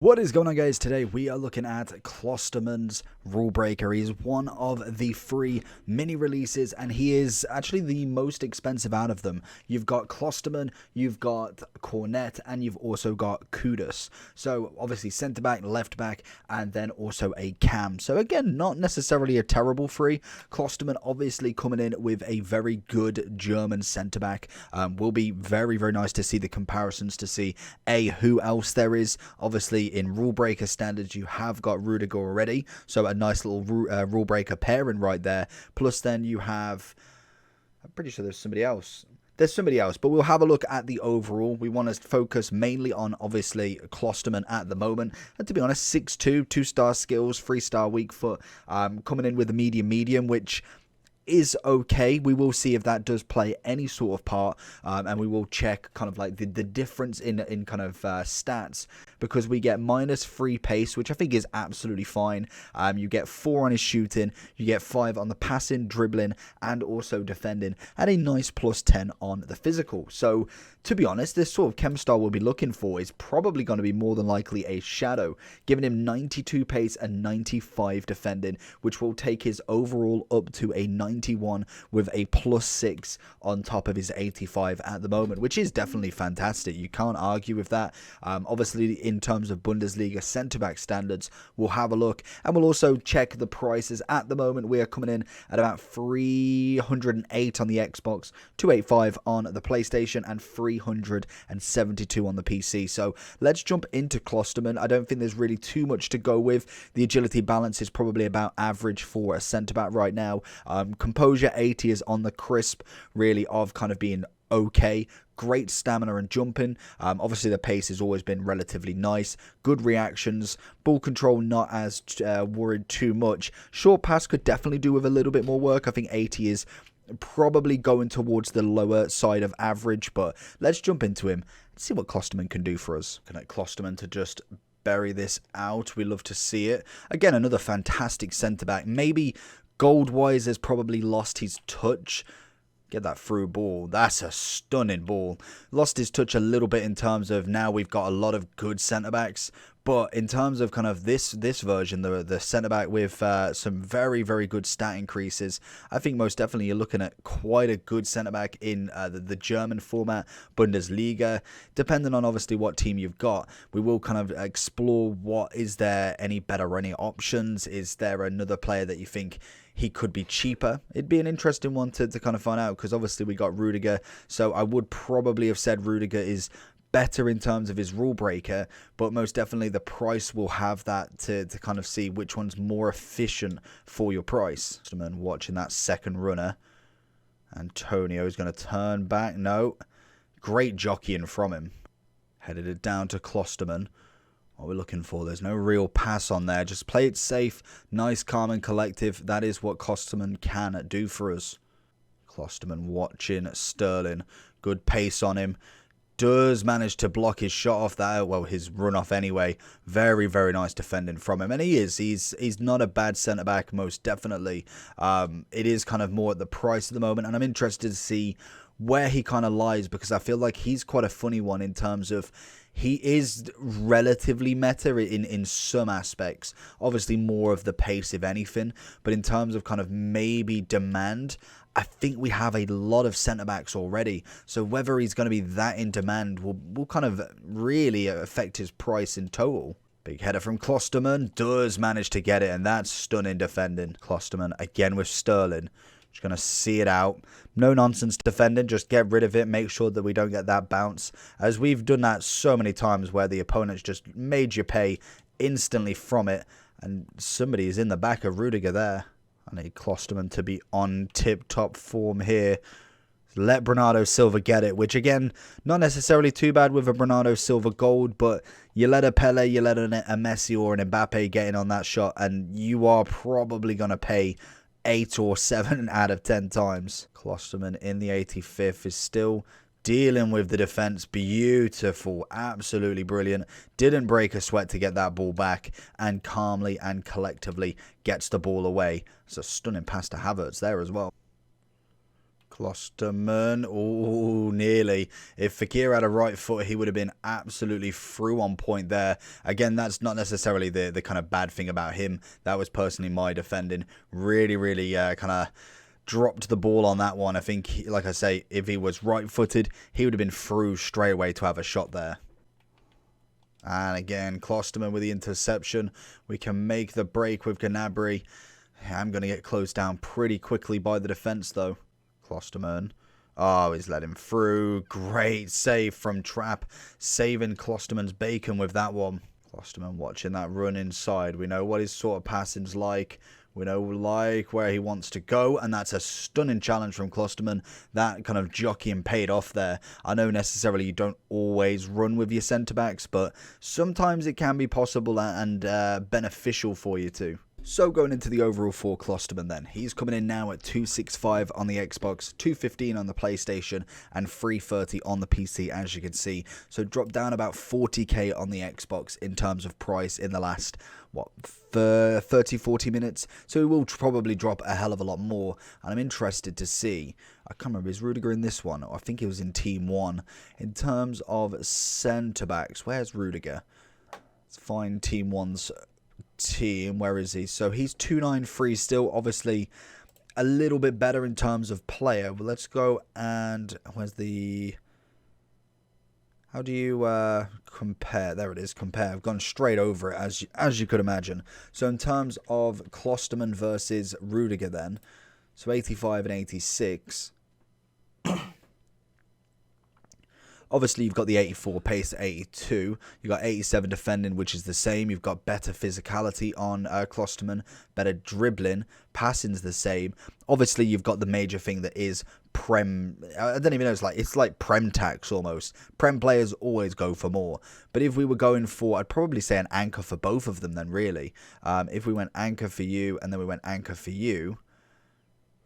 What is going on, guys? Today we are looking at Klostermann's Rulebreaker. He is one of the free mini releases and he is actually the most expensive out of them. You've got Klostermann, you've got Cornet, and you've also got Kudus. So obviously centre back, left back, and then also a cam. So again, not necessarily a terrible free. Klostermann obviously coming in with a very good German centre back. Will be very nice to see the comparisons, to see who else there is. Obviously in Rulebreaker standards, you have got Rudiger already, so a nice little Rulebreaker pairing right there. Plus then you have, I'm pretty sure there's somebody else. There's somebody else, but we'll have a look at the overall. We want to focus mainly on, obviously, Klostermann at the moment. And to be honest, 6'2", 2-star skills, 3-star weak foot, coming in with a medium, which is okay. We will see if that does play any sort of part, and we will check kind of like the difference in kind of stats, because we get -3 pace, which I think is absolutely fine. You get 4 on his shooting, you get 5 on the passing, dribbling, and also defending, and a nice +10 on the physical. So to be honest, this sort of chem star we'll be looking for is probably going to be more than likely a shadow, giving him 92 pace and 95 defending, which will take his overall up to a 91 with a +6 on top of his 85 at the moment, which is definitely fantastic. You can't argue with that. Obviously, in terms of Bundesliga centre-back standards, we'll have a look, and we'll also check the prices. At the moment, we are coming in at about 308 on the Xbox, 285 on the PlayStation, and 372 on the PC. So let's jump into Klostermann. I don't think there's really too much to go with. The agility balance is probably about average for a centre-back right now. Composure 80 is on the crisp, really, of kind of being okay. Great stamina and jumping. Obviously the pace has always been relatively nice. Good reactions. Ball control, not as worried too much. Short pass could definitely do with a little bit more work. I think 80 is probably going towards the lower side of average, but let's jump into him and see what Klostermann can do for us. Can I Klostermann to just bury this out? We love to see it. Again, another fantastic centre-back. Maybe gold-wise has probably lost his touch. Get that through ball. That's a stunning ball. Lost his touch a little bit in terms of now we've got a lot of good centre-backs. But in terms of kind of this version, the centre-back with some very good stat increases, I think most definitely you're looking at quite a good centre-back in the German format, Bundesliga. Depending on obviously what team you've got, we will kind of explore what is there any better running options. Is there another player that you think he could be cheaper? It'd be an interesting one to kind of find out, because obviously we got Rudiger, so I would probably have said Rudiger is better in terms of his rule breaker, but most definitely the price will have that to kind of see which one's more efficient for your price. Watching that second runner. Antonio is going to turn back. No. Great jockeying from him. Headed it down to Klostermann. What we're looking for, there's no real pass on there. Just play it safe, nice, calm and collective. That is what Klostermann can do for us. Klostermann watching Sterling. Good pace on him. Does manage to block his shot off that, well, his run off anyway. Very nice defending from him, and he's not a bad centre back, most definitely. It is kind of more at the price at the moment, and I'm interested to see where he kind of lies, because I feel like he's quite a funny one in terms of he is relatively meta in some aspects. Obviously more of the pace, if anything, but in terms of kind of maybe demand, I think we have a lot of centre-backs already, so whether he's going to be that in demand will kind of really affect his price in total. Big header from Klostermann, does manage to get it, and that's stunning defending. Klostermann again with Sterling. Just going to see it out. No nonsense defending, just get rid of it, make sure that we don't get that bounce, as we've done that so many times where the opponent's just made you pay instantly from it, and somebody is in the back of Rudiger there. I need Klostermann to be on tip-top form here. Let Bernardo Silva get it, which again, not necessarily too bad with a Bernardo Silva gold, but you let a Pele, you let a Messi or an Mbappe get in on that shot, and you are probably going to pay 8 or 7 out of 10 times. Klostermann in the 85th is still dealing with the defense. Beautiful, absolutely brilliant. Didn't break a sweat to get that ball back, and calmly and collectively gets the ball away. It's a stunning pass to Havertz there as well. Klostermann, oh, nearly. If Fekir had a right foot, he would have been absolutely through on point there. Again, that's not necessarily the kind of bad thing about him. That was personally my defending. Really, really kind of dropped the ball on that one. I think, like I say, if he was right-footed, he would have been through straight away to have a shot there. And again, Klostermann with the interception. We can make the break with Gnabry. I'm going to get closed down pretty quickly by the defense, though. Klostermann. Oh, he's let him through. Great save from Trapp. Saving Klostermann's bacon with that one. Klostermann watching that run inside. We know what his sort of passing's like. We know where he wants to go, and that's a stunning challenge from Klostermann. That kind of jockeying paid off there. I know necessarily you don't always run with your centre-backs, but sometimes it can be possible and beneficial for you too. So going into the overall for Klostermann then, he's coming in now at 265 on the Xbox, 215 on the PlayStation, and 330 on the PC, as you can see. So dropped down about 40k on the Xbox in terms of price in the last, what, 30-40 minutes. So he will probably drop a hell of a lot more, and I'm interested to see. I can't remember, is Rudiger in this one? I think he was in Team 1. In terms of centre-backs, where's Rudiger? Let's find Team 1's team. Where is he? So he's 293 still, obviously a little bit better in terms of player. But let's go and where's the, how do you compare? There it is, compare. I've gone straight over it as you could imagine. So in terms of Klostermann versus Rudiger then, so 85 and 86. Obviously, you've got the 84 pace at 82. You've got 87 defending, which is the same. You've got better physicality on Klostermann, better dribbling. Passing's the same. Obviously, you've got the major thing that is Prem. I don't even know. It's like Prem tax almost. Prem players always go for more. But if we were going for, I'd probably say an anchor for both of them then, really. If we went anchor for you and then we went anchor for you.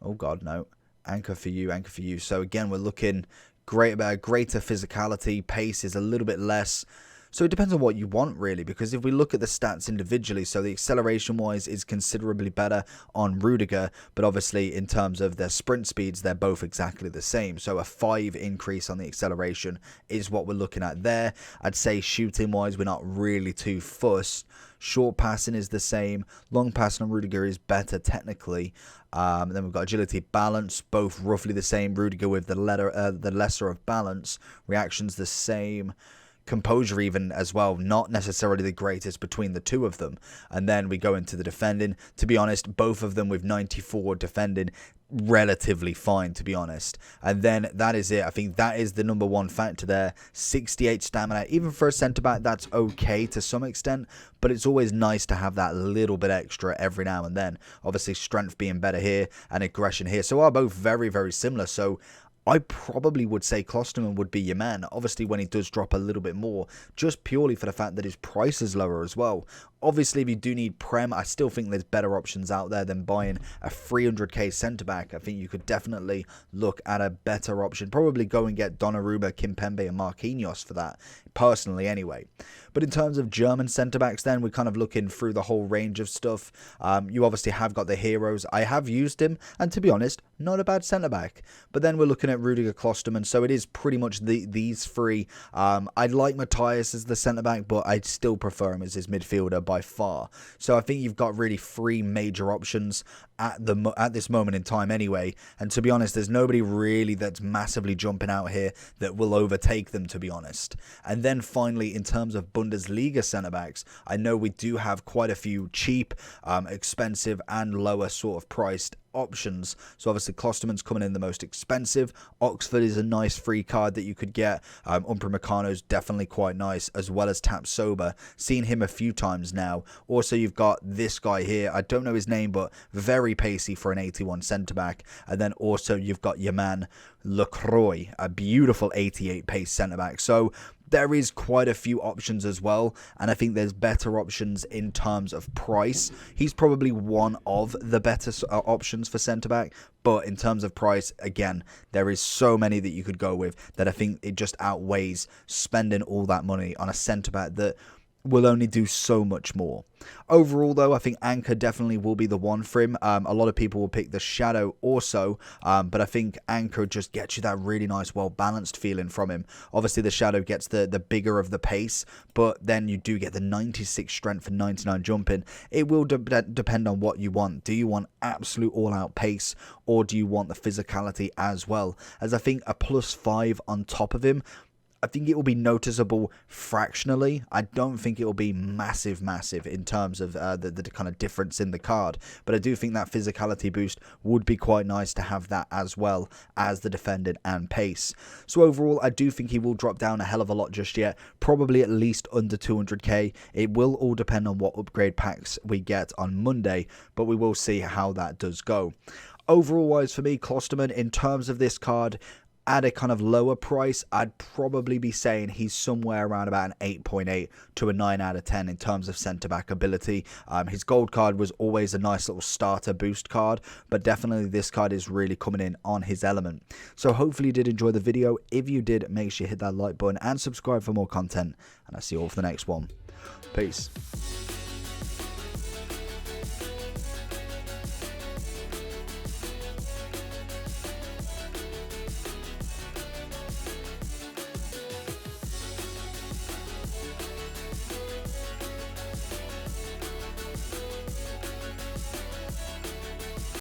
Oh, God, no. Anchor for you, anchor for you. So, again, we're looking greater physicality. Pace is a little bit less. So it depends on what you want, really, because if we look at the stats individually, so the acceleration-wise is considerably better on Rudiger, but obviously in terms of their sprint speeds, they're both exactly the same. So a 5 increase on the acceleration is what we're looking at there. I'd say shooting-wise, we're not really too fussed. Short passing is the same. Long passing on Rudiger is better technically. Then we've got agility, balance, both roughly the same. Rudiger with the lesser of balance. Reactions the same. Composure even as well, not necessarily the greatest between the two of them. And then we go into the defending. To be honest, both of them with 94 defending, relatively fine, to be honest. And then that is it. I think that is the number one factor there. 68 stamina. Even for a centre-back, that's okay to some extent, but it's always nice to have that little bit extra every now and then. Obviously, strength being better here and aggression here. So are both very, very similar. So I probably would say Klostermann would be your man, obviously when he does drop a little bit more, just purely for the fact that his price is lower as well. Obviously, if you do need Prem, I still think there's better options out there than buying a 300k centre-back. I think you could definitely look at a better option. Probably go and get Donnarumma, Kimpembe and Marquinhos for that, personally anyway. But in terms of German centre-backs then, we're kind of looking through the whole range of stuff. You obviously have got the heroes. I have used him, and to be honest, not a bad centre-back. But then we're looking at Rudiger, Klostermann, so it is pretty much these three. I'd like Matthias as the centre-back, but I'd still prefer him as his midfielder by far. So I think you've got really 3 major options at this moment in time anyway. And to be honest, there's nobody really that's massively jumping out here that will overtake them, to be honest. And then finally, in terms of Bundesliga centre-backs, I know we do have quite a few cheap, expensive and lower sort of priced options. So obviously Klostermann's coming in the most expensive. Oxford is a nice free card that you could get. Upamecano's definitely quite nice, as well as Tapsoba. Seen him a few times now. Also, you've got this guy here. I don't know his name, but very pacey for an 81 centre-back. And then also you've got your man Lacroix, a beautiful 88 pace centre-back. So there is quite a few options as well, and I think there's better options in terms of price. He's probably one of the better options for centre-back, but in terms of price, again, there is so many that you could go with that I think it just outweighs spending all that money on a centre-back that will only do so much more. Overall, though, I think Anchor definitely will be the one for him. A lot of people will pick the Shadow also, but I think Anchor just gets you that really nice, well-balanced feeling from him. Obviously, the Shadow gets the bigger of the pace, but then you do get the 96 strength and 99 jumping. It will depend on what you want. Do you want absolute all-out pace, or do you want the physicality as well? As I think a +5 on top of him, I think it will be noticeable fractionally. I don't think it will be massive in terms of the kind of difference in the card. But I do think that physicality boost would be quite nice to have that as well as the defending and pace. So overall, I do think he will drop down a hell of a lot just yet. Probably at least under 200k. It will all depend on what upgrade packs we get on Monday. But we will see how that does go. Overall wise for me, Klostermann, in terms of this card, at a kind of lower price, I'd probably be saying he's somewhere around about an 8.8 to a 9 out of 10 in terms of centre-back ability. His gold card was always a nice little starter boost card, but definitely this card is really coming in on his element. So hopefully you did enjoy the video. If you did, make sure you hit that like button and subscribe for more content, and I'll see you all for the next one. Peace.